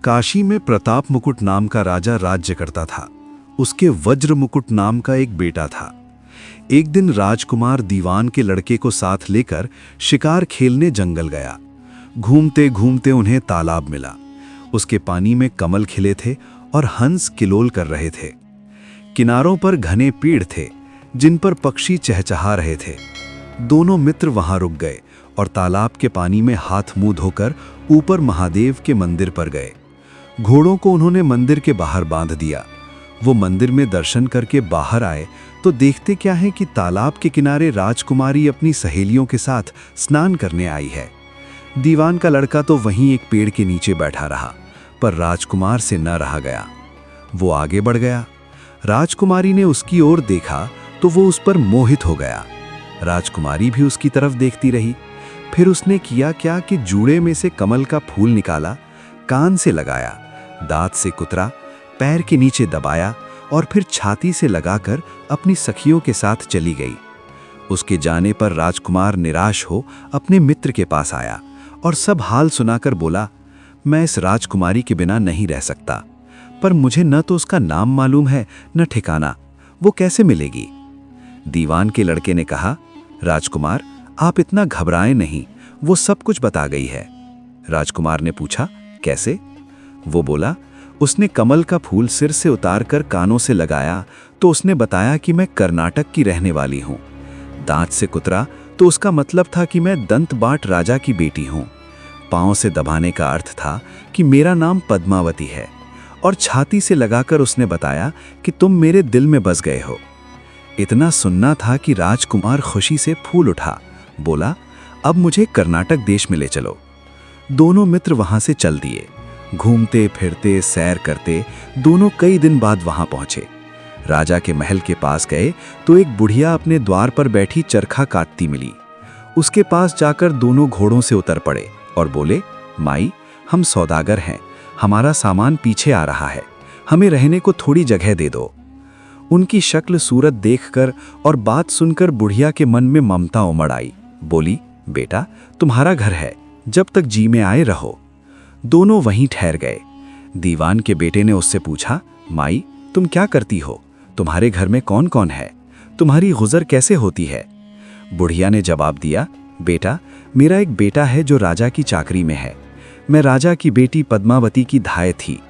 काशी में प्रताप मुकुट नाम का राजा राज्य करता था। उसके वज्र मुकुट नाम का एक बेटा था। एक दिन राजकुमार दीवान के लड़के को साथ लेकर शिकार खेलने जंगल गया। घूमते घूमते उन्हें तालाब मिला। उसके पानी में कमल खिले थे और हंस किलोल कर रहे थे। किनारों पर घने पेड़ थे जिन पर पक्षी चहचहा रहे थे। दोनों मित्र वहां रुक गए और तालाब के पानी में हाथ मुंह धोकर ऊपर महादेव के मंदिर पर गए। घोड़ों को उन्होंने मंदिर के बाहर बांध दिया। वो मंदिर में दर्शन करके बाहर आए तो देखते क्या है कि तालाब के किनारे राजकुमारी अपनी सहेलियों के साथ स्नान करने आई है। दीवान का लड़का तो वहीं एक पेड़ के नीचे बैठा रहा, पर राजकुमार से न रहा गया। वो आगे बढ़ गया। राजकुमारी ने उसकी ओर देखा तो वो उस पर मोहित हो गया। राजकुमारी भी उसकी तरफ देखती रही। फिर उसने किया क्या कि जूड़े में से कमल का फूल निकाला, कान से लगाया, दांत से कुतरा, पैर के नीचे दबाया और फिर छाती से लगाकर अपनी सखियों के साथ चली गई। उसके जाने पर राजकुमार निराश हो अपने मित्र के पास आया और सब हाल सुनाकर बोला, मैं इस राजकुमारी के बिना नहीं रह सकता, पर मुझे न तो उसका नाम मालूम है न ठिकाना, वो कैसे मिलेगी। दीवान के लड़के ने कहा, राजकुमार आप इतना घबराएं नहीं, वो सब कुछ बता गई है। राजकुमार ने पूछा, कैसे? वो बोला, उसने कमल का फूल सिर से उतारकर कानों से लगाया तो उसने बताया कि मैं कर्नाटक की रहने वाली हूँ। दांत से कुतरा तो उसका मतलब था कि मैं दंतबाट राजा की बेटी हूँ। पांव से दबाने का अर्थ था कि मेरा नाम पद्मावती है। और छाती से लगाकर उसने बताया कि तुम मेरे दिल में बस गए हो। इतना सुनना था कि राजकुमार खुशी से फूल उठा। बोला, अब मुझे कर्नाटक देश में ले चलो। दोनों मित्र वहां से चल दिए। घूमते फिरते सैर करते दोनों कई दिन बाद वहां पहुंचे। राजा के महल के पास गए तो एक बुढ़िया अपने द्वार पर बैठी चरखा काटती मिली। उसके पास जाकर दोनों घोड़ों से उतर पड़े और बोले, माई, हम सौदागर हैं, हमारा सामान पीछे आ रहा है, हमें रहने को थोड़ी जगह दे दो। उनकी शक्ल सूरत देखकर और बात सुनकर बुढ़िया के मन में ममता उमड़ आई। बोली, बेटा, तुम्हारा घर है, जब तक जी में आए रहो। दोनों वहीं ठहर गए। दीवान के बेटे ने उससे पूछा, माई, तुम क्या करती हो? तुम्हारे घर में कौन कौन है? तुम्हारी गुजर कैसे होती है? बुढ़िया ने जवाब दिया, बेटा, मेरा एक बेटा है जो राजा की चाकरी में है। मैं राजा की बेटी पद्मावती की धाय थी।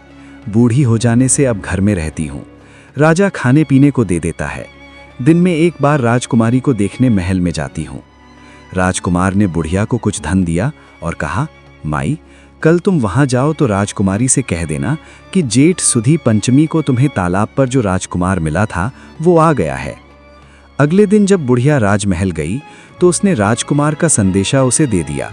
बूढ़ी हो जाने से अब घर में रहती हूँ। राजा खाने पीने को दे देता है। दिन में एक बार राजकुमारी को देखने महल में जाती हूँ। राजकुमार ने बुढ़िया को कुछ धन दिया और कहा, माई, कल तुम वहां जाओ तो राजकुमारी से कह देना कि जेठ सुधी पंचमी को तुम्हें तालाब पर जो राजकुमार मिला था वो आ गया है। अगले दिन जब बुढ़िया राजमहल गई तो उसने राजकुमार का संदेशा उसे दे दिया।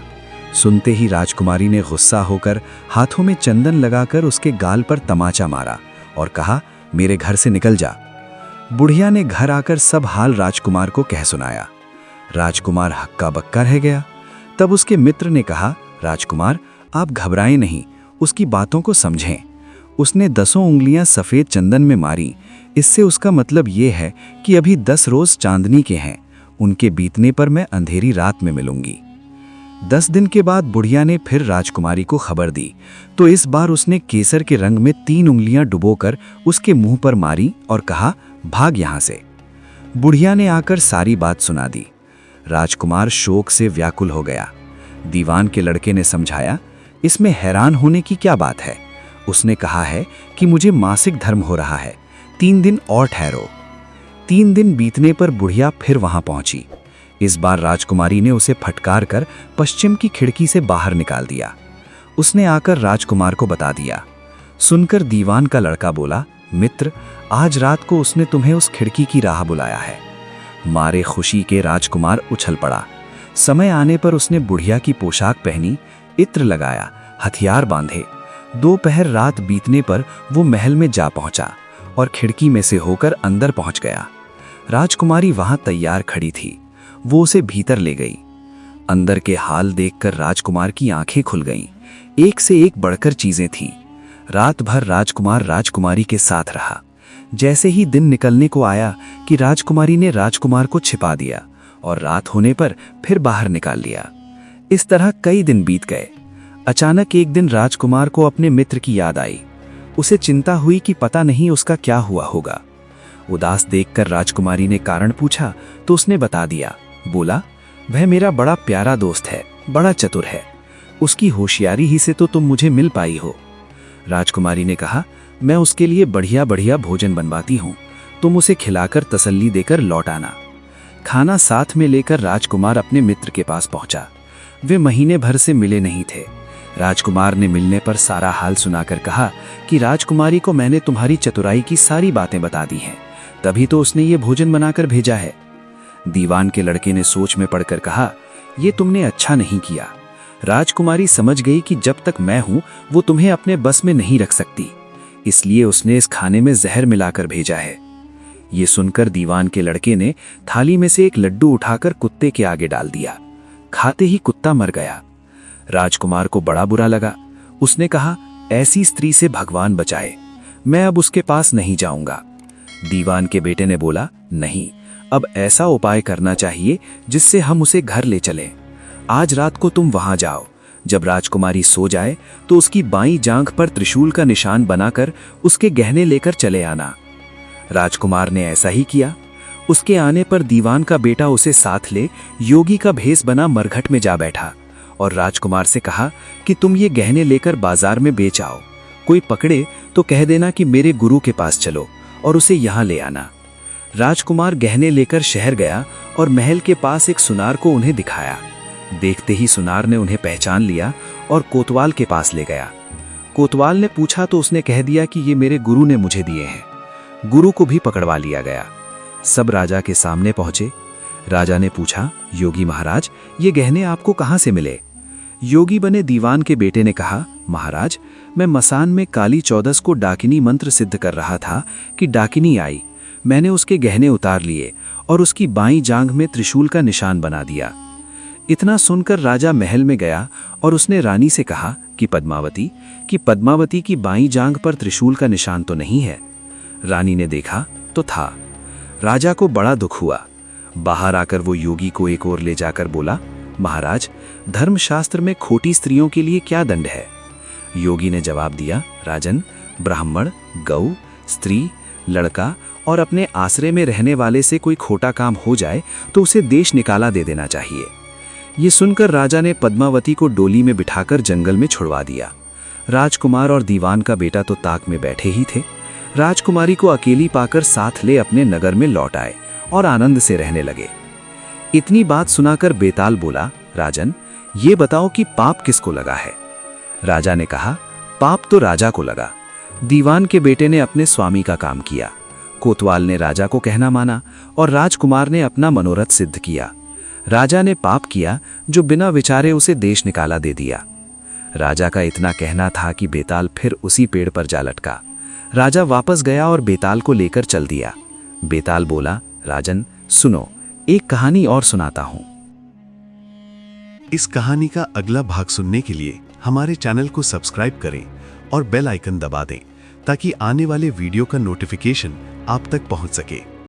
सुनते ही राजकुमारी ने गुस्सा होकर हाथों में चंदन लगाकर उसके गाल पर तमाचा मारा और कहा, मेरे घर से निकल जा। बुढ़िया ने घर आकर सब हाल राजकुमार को कह सुनाया। राजकुमार हक्का बक्का रह गया। तब उसके मित्र ने कहा, राजकुमार, आप घबराएं नहीं, उसकी बातों को समझें। उसने 10 उंगलियां सफेद चंदन में मारी, इससे उसका मतलब ये है कि अभी 10 रोज चांदनी के हैं, उनके बीतने पर मैं अंधेरी रात में मिलूंगी। 10 दिन के बाद बुढ़िया ने फिर राजकुमारी को खबर दी तो इस बार उसने केसर के रंग में 3 उंगलियां डुबोकर उसके मुंह पर मारी और कहा, भाग यहां से। बुढ़िया ने आकर सारी बात सुना दी। राजकुमार शोक से व्याकुल हो गया। दीवान के लड़के ने समझाया, इसमें हैरान होने की क्या बात है? उसने कहा है कि मुझे मासिक धर्म हो रहा है, 3 दिन और ठहरो। 3 दिन बीतने पर बुढ़िया फिर वहां पहुंची। इस बार राजकुमारी ने उसे फटकार कर पश्चिम की खिड़की से बाहर निकाल दिया। उसने आकर राजकुमार को बता दिया। सुनकर दीवान का लड़का बोला, मित्र, आज रात को उसने तुम्हें उस खिड़की की राह बुलाया है। मारे खुशी के राजकुमार उछल पड़ा। समय आने पर उसने बुढ़िया की पोशाक पहनी, इत्र लगाया, हथियार बांधे। दोपहर रात बीतने पर वो महल में जा पहुंचा और खिड़की में से होकर अंदर पहुंच गया। राजकुमारी वहां तैयार खड़ी थी। वो उसे भीतर ले गई। अंदर के हाल देखकर राजकुमार की आंखें खुल गईं। एक से एक बढ़कर चीजें थीं। रात भर राजकुमार राजकुमारी के साथ रहा। जैसे ही दिन निकलने को आया कि राजकुमारी ने राजकुमार को छिपा दिया और रात होने पर फिर बाहर निकाल लिया। इस तरह कई दिन बीत गए। अचानक एक दिन राजकुमार को अपने मित्र की याद आई। उसे चिंता हुई कि पता नहीं उसका क्या हुआ होगा। उदास देखकर राजकुमारी ने कारण पूछा तो उसने बता दिया। बोला, वह मेरा बड़ा प्यारा दोस्त है, बड़ा चतुर है। उसकी होशियारी ही से तो तुम मुझे मिल पाई हो। राजकुमारी ने कहा, मैं उसके लिए बढ़िया बढ़िया भोजन बनवाती हूँ, तुम उसे खिलाकर तसल्ली देकर लौट आना। खाना साथ में लेकर राजकुमार अपने मित्र के पास पहुंचा। वे महीने भर से मिले नहीं थे। राजकुमार ने मिलने पर सारा हाल सुनाकर कहा कि राजकुमारी को मैंने तुम्हारी चतुराई की सारी बातें बता दी हैं, तभी तो उसने ये भोजन बनाकर भेजा है। दीवान के लड़के ने सोच में पड़कर कहा, ये तुमने अच्छा नहीं किया। राजकुमारी समझ गई कि जब तक मैं हूं वो तुम्हें अपने बस में नहीं रख सकती, इसलिए उसने इस खाने में जहर मिलाकर भेजा है। ये सुनकर दीवान के लड़के ने थाली में से एक लड्डू उठाकर कुत्ते के आगे डाल दिया। खाते ही कुत्ता मर गया। राजकुमार को बड़ा बुरा लगा। उसने कहा, ऐसी स्त्री से भगवान बचाए, मैं अब उसके पास नहीं जाऊंगा। दीवान के बेटे ने बोला, नहीं, अब ऐसा उपाय करना चाहिए जिससे हम उसे घर ले चलें। आज रात को तुम वहां जाओ। जब राजकुमारी सो जाए तो उसकी बाईं जांघ पर त्रिशूल का निशान बनाकर उसके गहने लेकर चले आना। राजकुमार ने ऐसा ही किया। उसके आने पर दीवान का बेटा उसे साथ ले योगी का भेष बना मरघट में जा बैठा और राजकुमार से कहा कि तुम ये गहने लेकर बाजार में बेच आओ। कोई पकड़े तो कह देना कि मेरे गुरु के पास चलो और उसे यहां ले आना। राजकुमार गहने लेकर शहर गया और महल के पास एक सुनार को उन्हें दिखाया। देखते ही सुनार ने उन्हें पहचान लिया और कोतवाल के पास ले गया। कोतवाल ने पूछा तो उसने कह दिया कि ये मेरे गुरु ने मुझे दिए हैं। गुरु को भी पकड़वा लिया गया। सब राजा के सामने पहुंचे। राजा ने पूछा, योगी महाराज, ये गहने आपको कहां से मिले? योगी बने दीवान के बेटे ने कहा, महाराज, मैं मसान में काली चौदस को डाकिनी मंत्र सिद्ध कर रहा था कि डाकिनी आई। मैंने उसके गहने उतार लिए और उसकी बाईं जांघ में त्रिशूल का निशान बना दिया। इतना सुनकर राजा महल में गया और उसने रानी से कहा कि पद्मावती की बाईं जांघ पर त्रिशूल का निशान तो नहीं है। रानी ने देखा तो था। राजा को बड़ा दुख हुआ। बाहर आकर वो योगी को एक ओर ले जाकर बोला, महाराज, धर्मशास्त्र में खोटी स्त्रियों के लिए क्या दंड है? योगी ने जवाब दिया, राजन, ब्राह्मण, गौ, स्त्री, लड़का और अपने आश्रय में रहने वाले से कोई खोटा काम हो जाए तो उसे देश निकाला दे देना चाहिए। ये सुनकर राजा ने पद्मावती को डोली में बिठाकर जंगल में छुड़वा दिया। राजकुमार और दीवान का बेटा तो ताक में बैठे ही थे। राजकुमारी को अकेली पाकर साथ ले अपने नगर में लौट आए और आनंद से रहने लगे। इतनी बात सुनाकर बेताल बोला, राजन, ये बताओ कि पाप किसको लगा है? राजा ने कहा, पाप तो राजा को लगा। दीवान के बेटे ने अपने स्वामी का काम किया। कोतवाल ने राजा को कहना माना और राजकुमार ने अपना मनोरथ सिद्ध किया। राजा ने पाप किया जो बिना विचारे उसे देश निकाला दे दिया। राजा का इतना कहना था कि बेताल फिर उसी पेड़ पर जा लटका। राजा वापस गया और बेताल को लेकर चल दिया। बेताल बोला, राजन, सुनो, एक कहानी और सुनाता हूं। इस कहानी का अगला भाग सुनने के लिए हमारे चैनल को सब्सक्राइब करें और बेल आइकन दबा दें ताकि आने वाले वीडियो का नोटिफिकेशन आप तक पहुंच सके।